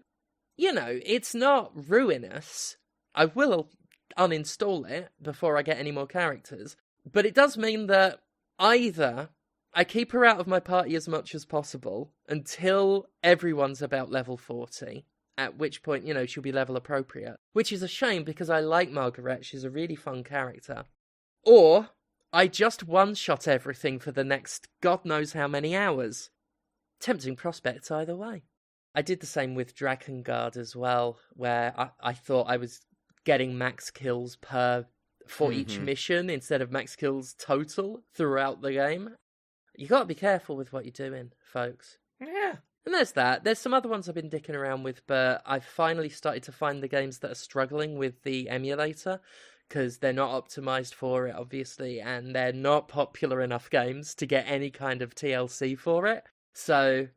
It's not ruinous. I will uninstall it before I get any more characters, but it does mean that either I keep her out of my party as much as possible until everyone's about level 40, at which point, she'll be level appropriate. Which is a shame because I like Margaret, she's a really fun character. Or I just one-shot everything for the next God knows how many hours. tempting prospects either way. I did the same with Drakengard as well, where I thought I was getting max kills for each mission instead of max kills total throughout the game. You got to be careful with what you're doing, folks. Yeah. And there's that. There's some other ones I've been dicking around with, but I've finally started to find the games that are struggling with the emulator, because they're not optimized for it, obviously, and they're not popular enough games to get any kind of TLC for it. So,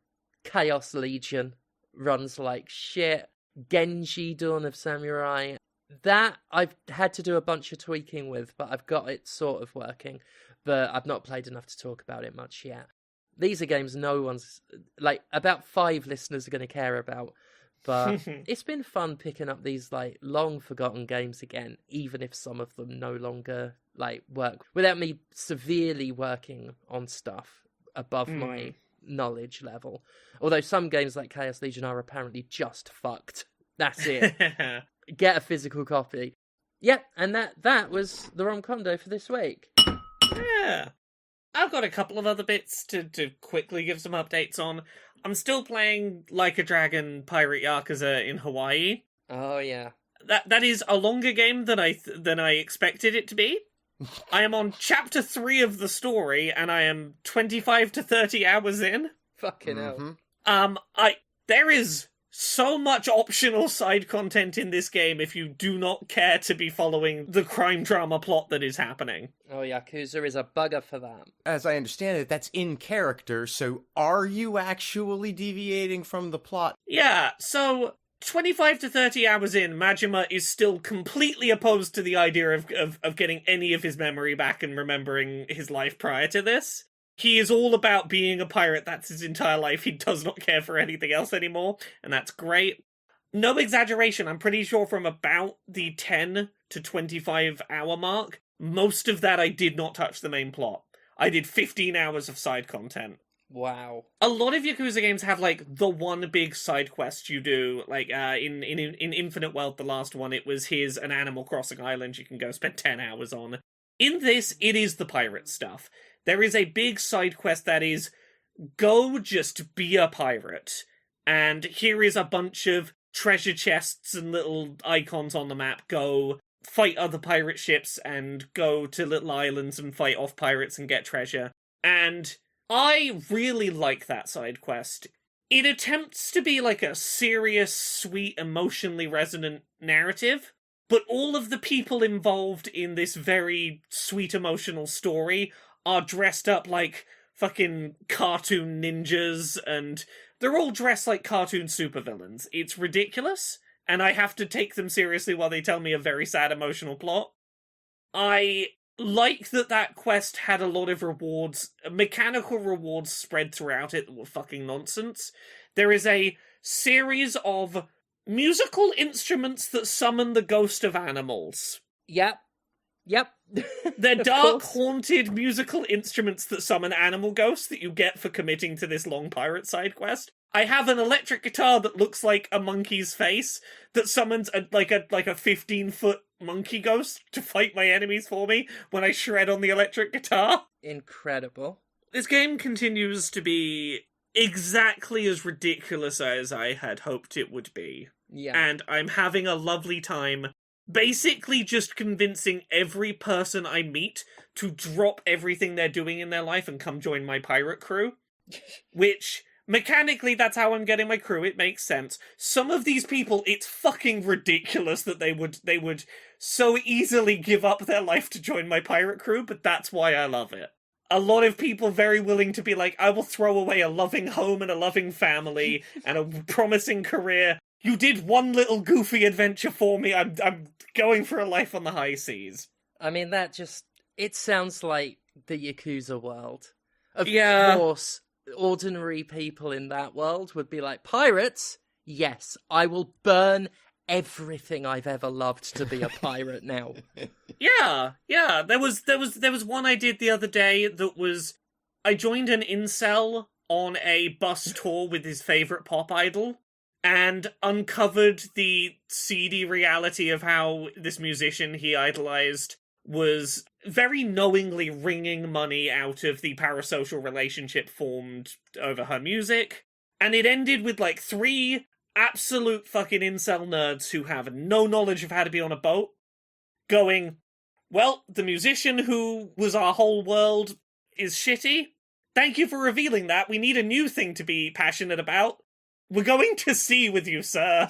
Chaos Legion runs like shit. Genji Dawn of Samurai. That I've had to do a bunch of tweaking with, but I've got it sort of working. But I've not played enough to talk about it much yet. These are games no one's... Like, about 5 listeners are going to care about. But it's been fun picking up these, like, long-forgotten games again, even if some of them no longer, like, work. Without me severely working on stuff above my knowledge level. Although some games like Chaos Legion are apparently just fucked. That's it. Get a physical copy. Yep, and that was the Rom-Condo for this week. Yeah. I've got a couple of other bits to quickly give some updates on. I'm still playing Like a Dragon Pirate Yakuza in Hawaii. Oh, yeah. That is a longer game than I expected it to be. I am on chapter 3 of the story, and I am 25 to 30 hours in. Fucking hell. There is so much optional side content in this game if you do not care to be following the crime drama plot that is happening. Oh, Yakuza is a bugger for that. As I understand it, that's in character, so are you actually deviating from the plot? Yeah, so 25 to 30 hours in, Majima is still completely opposed to the idea of getting any of his memory back and remembering his life prior to this. He is all about being a pirate. That's his entire life. He does not care for anything else anymore, and that's great. No exaggeration, I'm pretty sure from about the 10 to 25 hour mark, most of that I did not touch the main plot. I did 15 hours of side content. Wow. A lot of Yakuza games have, like, the one big side quest you do. Like, in Infinite Wealth, the last one, it was here's an Animal Crossing island you can go spend 10 hours on. In this, it is the pirate stuff. There is a big side quest that is, go just be a pirate. And here is a bunch of treasure chests and little icons on the map. Go fight other pirate ships and go to little islands and fight off pirates and get treasure. And I really like that side quest. It attempts to be like a serious, sweet, emotionally resonant narrative, but all of the people involved in this very sweet, emotional story are dressed up like fucking cartoon ninjas, and they're all dressed like cartoon supervillains. It's ridiculous, and I have to take them seriously while they tell me a very sad, emotional plot. I like that quest had a lot of rewards, mechanical rewards spread throughout it that were fucking nonsense. There is a series of musical instruments that summon the ghost of animals. Yep. They're dark, haunted musical instruments that summon animal ghosts that you get for committing to this long pirate side quest. I have an electric guitar that looks like a monkey's face that summons a 15-foot monkey ghost to fight my enemies for me when I shred on the electric guitar. Incredible. This game continues to be exactly as ridiculous as I had hoped it would be. Yeah. And I'm having a lovely time basically just convincing every person I meet to drop everything they're doing in their life and come join my pirate crew. Which, mechanically, that's how I'm getting my crew. It makes sense. Some of these people, it's fucking ridiculous that they would so easily give up their life to join my pirate crew, but that's why I love it. A lot of people very willing to be like, I will throw away a loving home and a loving family and a promising career. You did one little goofy adventure for me. I'm going for a life on the high seas. I mean, it sounds like the Yakuza world. Of Yeah. course, ordinary people in that world would be like, pirates? Yes, I will burn everything I've ever loved to be a pirate now. Yeah. There was one I did the other day that was, I joined an incel on a bus tour with his favorite pop idol, and uncovered the seedy reality of how this musician he idolized was very knowingly wringing money out of the parasocial relationship formed over her music. And it ended with, like, 3 absolute fucking incel nerds who have no knowledge of how to be on a boat going, well, the musician who was our whole world is shitty. Thank you for revealing that. We need a new thing to be passionate about. We're going to sea with you, sir.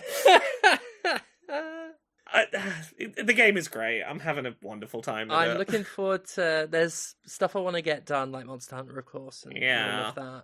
The game is great. I'm having a wonderful time with it. I'm looking forward to... There's stuff I want to get done, like Monster Hunter, of course, and all of that.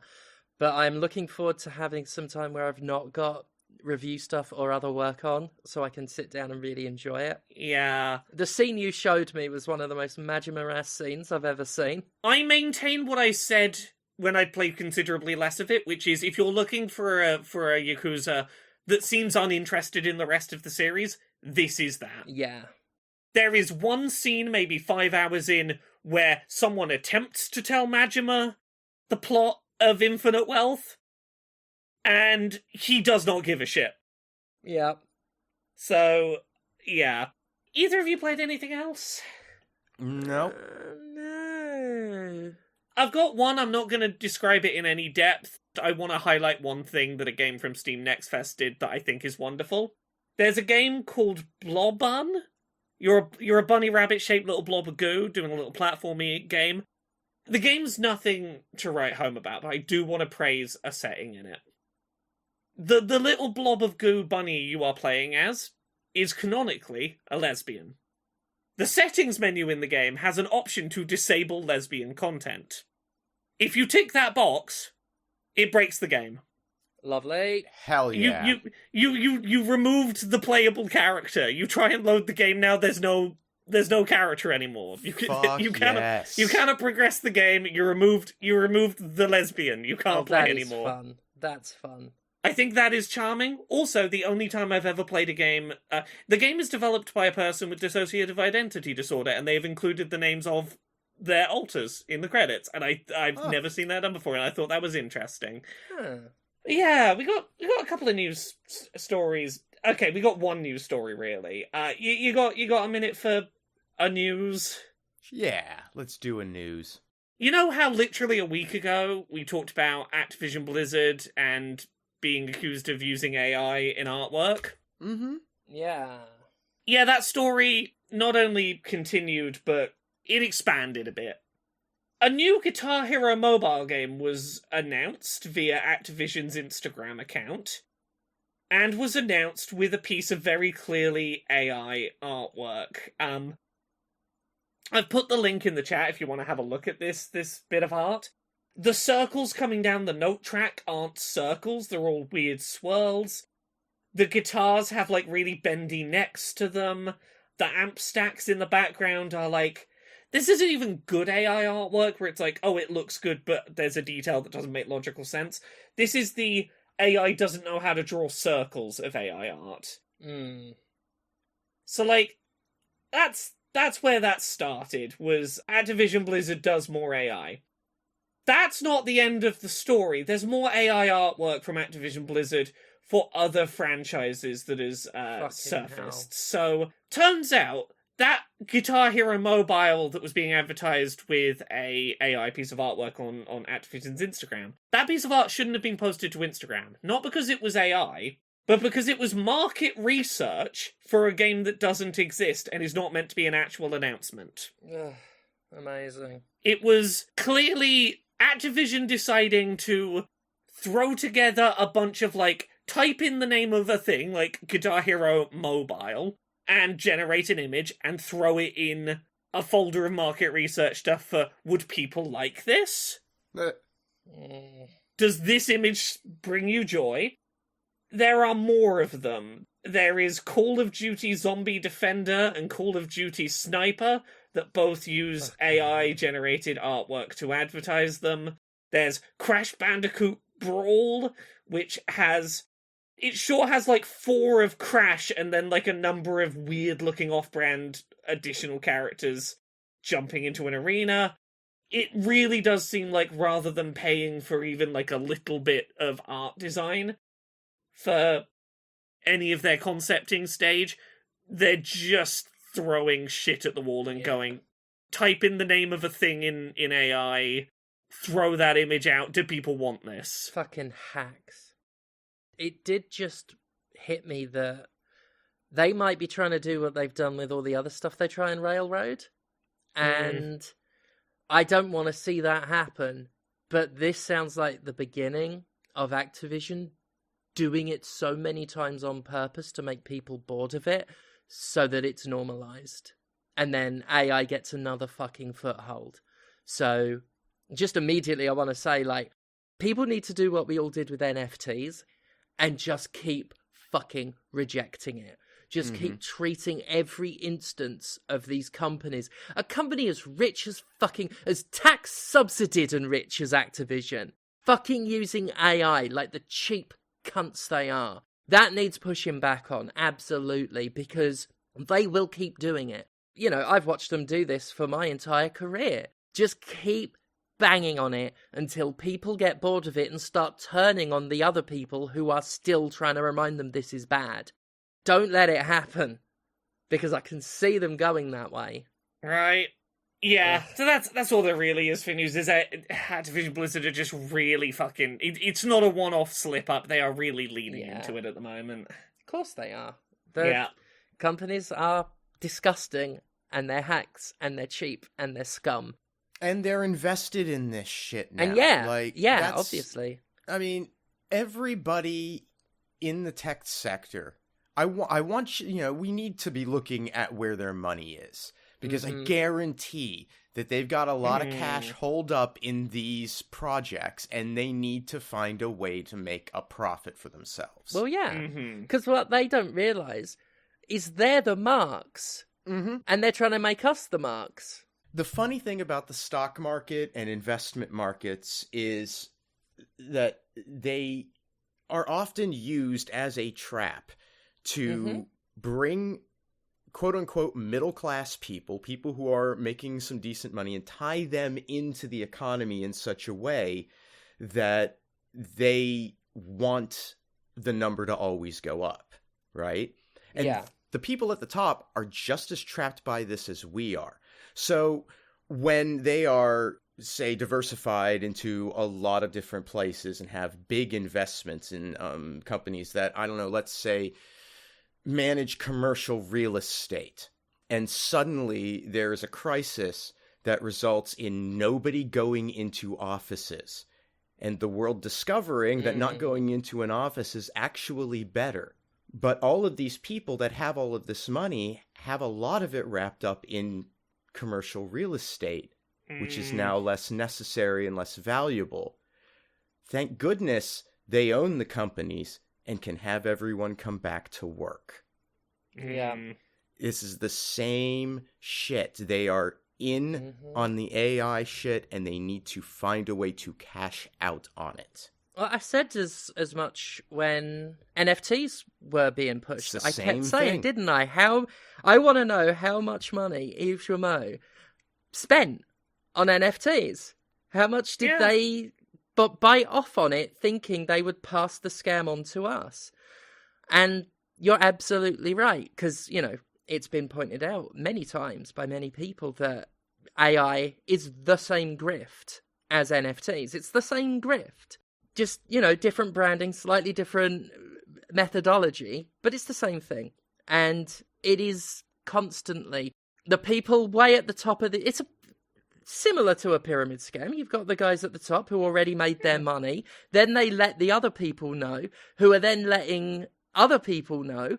But I'm looking forward to having some time where I've not got review stuff or other work on, so I can sit down and really enjoy it. Yeah. The scene you showed me was one of the most Majima-ass scenes I've ever seen. I maintain what I said when I played considerably less of it, which is if you're looking for a Yakuza that seems uninterested in the rest of the series, this is that. Yeah. There is one scene, maybe 5 hours in, where someone attempts to tell Majima the plot of Infinite Wealth, and he does not give a shit. Yeah. So, yeah. Either of you played anything else? No. No. I've got one, I'm not going to describe it in any depth. I want to highlight one thing that a game from Steam Next Fest did that I think is wonderful. There's a game called Blobun. You're a bunny rabbit shaped little blob of goo doing a little platformy game. The game's nothing to write home about, but I do want to praise a setting in it. The little blob of goo bunny you are playing as is canonically a lesbian. The settings menu in the game has an option to disable lesbian content. If you tick that box, it breaks the game. Lovely. Hell yeah. You removed the playable character. You try and load the game now, there's no character anymore. You cannot progress the game. You removed the lesbian. You can't play anymore. Fun. That's fun. I think that is charming. Also, the only time I've ever played a game... the game is developed by a person with dissociative identity disorder, and they've included the names of their alters in the credits. And I've never seen that done before, and I thought that was interesting. Huh. Yeah, we got a couple of news stories. Okay, we got one news story, really. You got a minute for a news? Yeah, let's do a news. You know how literally a week ago we talked about Activision Blizzard and being accused of using AI in artwork? Mm-hmm. Yeah. Yeah, that story not only continued, but it expanded a bit. A new Guitar Hero mobile game was announced via Activision's Instagram account, and was announced with a piece of very clearly AI artwork. I've put the link in the chat if you want to have a look at this bit of art. The circles coming down the note track aren't circles, they're all weird swirls. The guitars have, like, really bendy necks to them. The amp stacks in the background are, like... This isn't even good AI artwork where it's like, oh, it looks good, but there's a detail that doesn't make logical sense. This is the AI doesn't know how to draw circles of AI art. So, like, that's where that started, was Activision Blizzard does more AI. That's not the end of the story. There's more AI artwork from Activision Blizzard for other franchises that has surfaced. hell. So, turns out, that Guitar Hero mobile that was being advertised with a AI piece of artwork on Activision's Instagram, that piece of art shouldn't have been posted to Instagram. Not because it was AI, but because it was market research for a game that doesn't exist and is not meant to be an actual announcement. Ugh, amazing. It was clearly Activision deciding to throw together a bunch of, like, type in the name of a thing, like Guitar Hero Mobile, and generate an image and throw it in a folder of market research stuff for, would people like this? Does this image bring you joy? There are more of them. There is Call of Duty Zombie Defender and Call of Duty Sniper that both use AI-generated artwork to advertise them. There's Crash Bandicoot Brawl, which has... It sure has, like, 4 of Crash and then, like, a number of weird-looking off-brand additional characters jumping into an arena. It really does seem like, rather than paying for even, like, a little bit of art design for any of their concepting stage, they're just throwing shit at the wall and going, type in the name of a thing in AI, throw that image out, do people want this? Fucking hacks. It did just hit me that they might be trying to do what they've done with all the other stuff they try and railroad. And I don't want to see that happen. But this sounds like the beginning of Activision doing it so many times on purpose to make people bored of it so that it's normalized. And then AI gets another fucking foothold. So just immediately I want to say, like, people need to do what we all did with NFTs and just keep fucking rejecting it. Just keep treating every instance of these companies. A company as rich as fucking, as tax subsidized and rich as Activision, fucking using AI like the cheap cunts they are. That needs pushing back on, absolutely, because they will keep doing it. You know, I've watched them do this for my entire career. Just keep banging on it until people get bored of it and start turning on the other people who are still trying to remind them this is bad. Don't let it happen, because I can see them going that way. Right. Yeah, so that's all there really is for news, is that Activision Blizzard are just really fucking... It's not a one-off slip-up, they are really leaning into it at the moment. Of course they are. The companies are disgusting, and they're hacks, and they're cheap, and they're scum. And they're invested in this shit now. And obviously. I mean, everybody in the tech sector... I want you know, we need to be looking at where their money is, because I guarantee that they've got a lot of cash holed up in these projects, and they need to find a way to make a profit for themselves. Well, yeah, because what they don't realize is they're the marks, and they're trying to make us the marks. The funny thing about the stock market and investment markets is that they are often used as a trap to bring quote-unquote middle-class people who are making some decent money, and tie them into the economy in such a way that they want the number to always go up, right? And the people at the top are just as trapped by this as we are. So when they are, say, diversified into a lot of different places and have big investments in companies that, I don't know, let's say, manage commercial real estate, and suddenly there is a crisis that results in nobody going into offices, and the world discovering that not going into an office is actually better. But all of these people that have all of this money have a lot of it wrapped up in commercial real estate, which is now less necessary and less valuable. Thank goodness they own the companies and can have everyone come back to work. Yeah. This is the same shit. They are in on the AI shit, and they need to find a way to cash out on it. Well, I said as much when NFTs were being pushed. I kept saying, didn't I? I want to know how much money Yves Rameau spent on NFTs. How much did they bite off on it, thinking they would pass the scam on to us? And you're absolutely right, because, you know, it's been pointed out many times by many people that AI is the same grift as NFTs. It's the same grift. Just, you know, different branding, slightly different methodology, but it's the same thing. And it is constantly the people way at the top of it's similar to a pyramid scam. You've got the guys at the top who already made their money. Then they let the other people know, who are then letting other people know.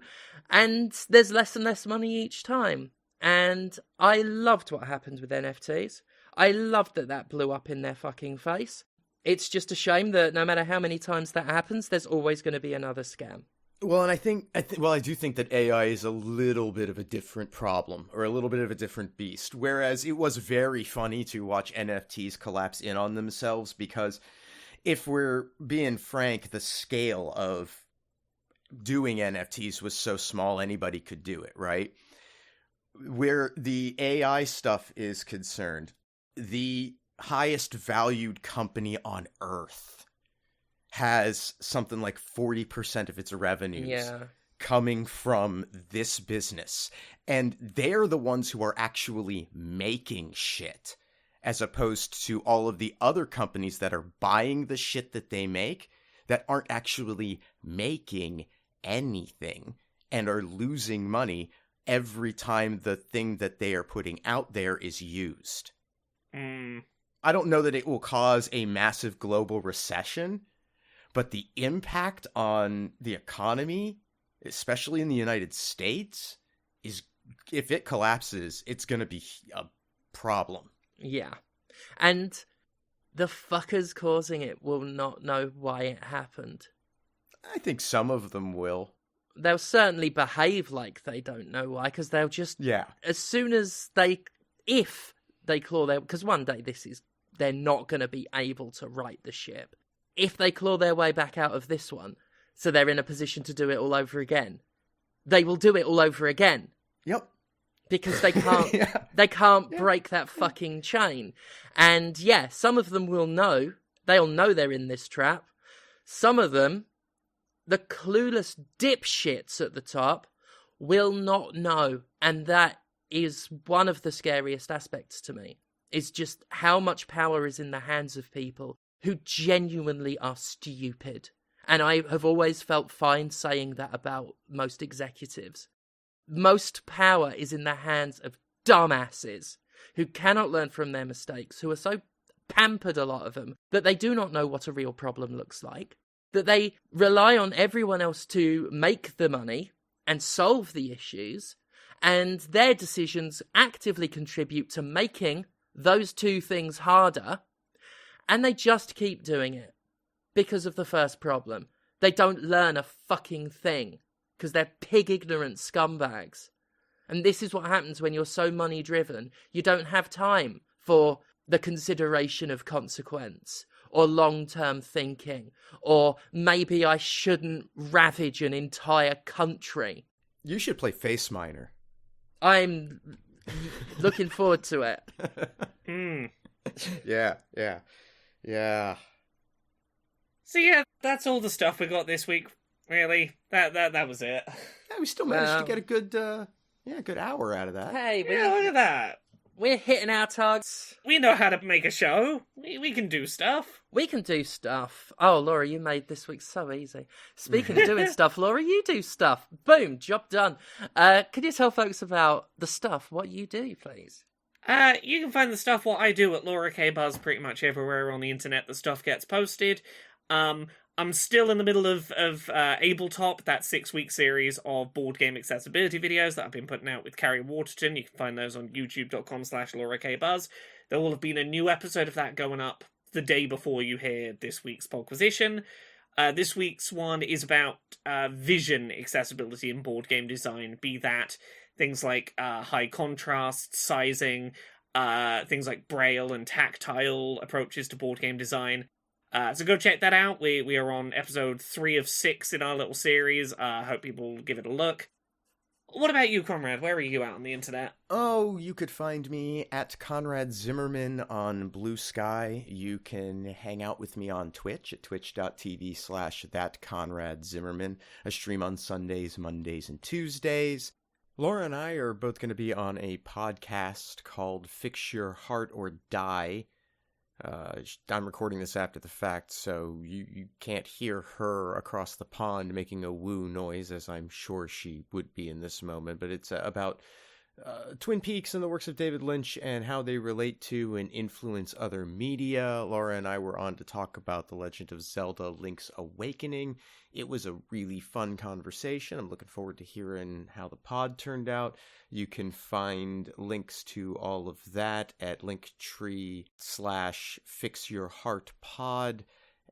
And there's less and less money each time. And I loved what happened with NFTs. I loved that blew up in their fucking face. It's just a shame that no matter how many times that happens, there's always going to be another scam. Well, and I do think that AI is a little bit of a different problem, or a little bit of a different beast. Whereas it was very funny to watch NFTs collapse in on themselves, because if we're being frank, the scale of doing NFTs was so small, anybody could do it, right? Where the AI stuff is concerned, the highest valued company on earth has something like 40% of its revenues coming from this business. And they're the ones who are actually making shit, as opposed to all of the other companies that are buying the shit that they make that aren't actually making anything and are losing money every time the thing that they are putting out there is used. I don't know that it will cause a massive global recession, but the impact on the economy, especially in the United States, is, if it collapses, it's going to be a problem. Yeah. And the fuckers causing it will not know why it happened. I think some of them will. They'll certainly behave like they don't know why, because they'll just... Yeah. As soon as they... If they claw their... Because one day they're not going to be able to right the ship. If they claw their way back out of this one, so they're in a position to do it all over again, they will do it all over again. Yep. Because they can't... They can't break that fucking chain. And yeah, some of them will know. They'll know they're in this trap. Some of them... The clueless dipshits at the top will not know. And that is one of the scariest aspects to me. Is just how much power is in the hands of people who genuinely are stupid. And I have always felt fine saying that about most executives. Most power is in the hands of dumbasses who cannot learn from their mistakes, who are so pampered, a lot of them, that they do not know what a real problem looks like. That they rely on everyone else to make the money and solve the issues, and their decisions actively contribute to making those two things harder, and they just keep doing it because of the first problem. They don't learn a fucking thing because they're pig ignorant scumbags. And this is what happens when you're so money driven. You don't have time for the consideration of consequence, or long-term thinking, or maybe I shouldn't ravage an entire country. You should play Faceminer. I'm looking forward to it. Yeah. So yeah, that's all the stuff we got this week, really. That was it. Yeah, we still managed to get a good hour out of that. Hey, Yeah, look at that. We're hitting our targets. We know how to make a show. We can do stuff. We can do stuff. Oh, Laura, you made this week so easy. Speaking of doing stuff, Laura, you do stuff. Boom, job done. Can you tell folks about the stuff, what you do, please? You can find the stuff what I do at Laura K Buzz pretty much everywhere on the internet the stuff gets posted. I'm still in the middle of Abletop, that 6-week series of board game accessibility videos that I've been putting out with Carrie Waterton. You can find those on youtube.com/LauraKBuzz. There will have been a new episode of that going up the day before you hear this week's Podquisition. This week's one is about vision accessibility in board game design, be that things like high contrast, sizing, things like braille and tactile approaches to board game design. So go check that out. We are on episode 3 of 6 in our little series. I hope people give it a look. What about you, Conrad? Where are you out on the internet? Oh, you could find me at Conrad Zimmerman on Blue Sky. You can hang out with me on Twitch at twitch.tv/thatconradzimmerman. I stream on Sundays, Mondays, and Tuesdays. Laura and I are both going to be on a podcast called Fix Your Heart or Die. I'm recording this after the fact, so you can't hear her across the pond making a woo noise, as I'm sure she would be in this moment, but it's about Twin Peaks and the works of David Lynch and how they relate to and influence other media. Laura and I were on to talk about The Legend of Zelda: Link's Awakening. It was a really fun conversation. I'm looking forward to hearing how the pod turned out. You can find links to all of that at linktree/fixyourheartpod.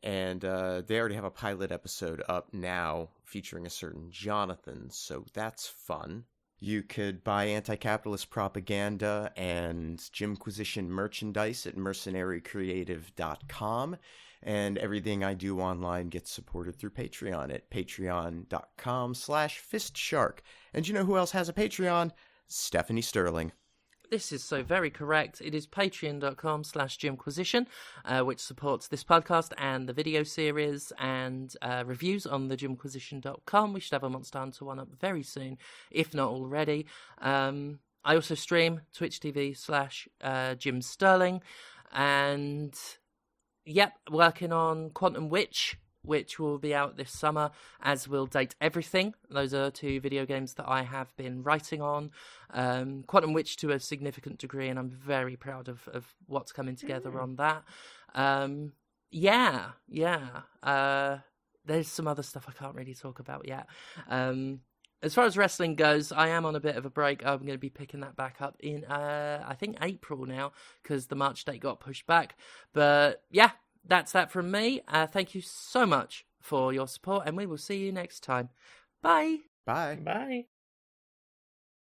And they already have a pilot episode up now featuring a certain Jonathan, so that's fun. You could buy anti-capitalist propaganda and Jimquisition merchandise at mercenarycreative.com. And everything I do online gets supported through Patreon at patreon.com/fistshark. And you know who else has a Patreon? Stephanie Sterling. this is so very correct. It is patreon.com/Jimquisition, which supports this podcast and the video series and reviews on the Jimquisition.com. We should have a Monster Hunter one up very soon, if not already. I also stream Twitch TV/Jim Sterling, and working on Quantum Witch, which will be out this summer, as will Date Everything. Those are 2 video games that I have been writing on. Quantum Witch to a significant degree, and I'm very proud of what's coming together on that. There's some other stuff I can't really talk about yet. As far as wrestling goes, I am on a bit of a break. I'm going to be picking that back up in, I think, April now, because the March date got pushed back. But yeah, that's that from me. Thank you so much for your support, and we will see you next time. Bye. Bye. Bye.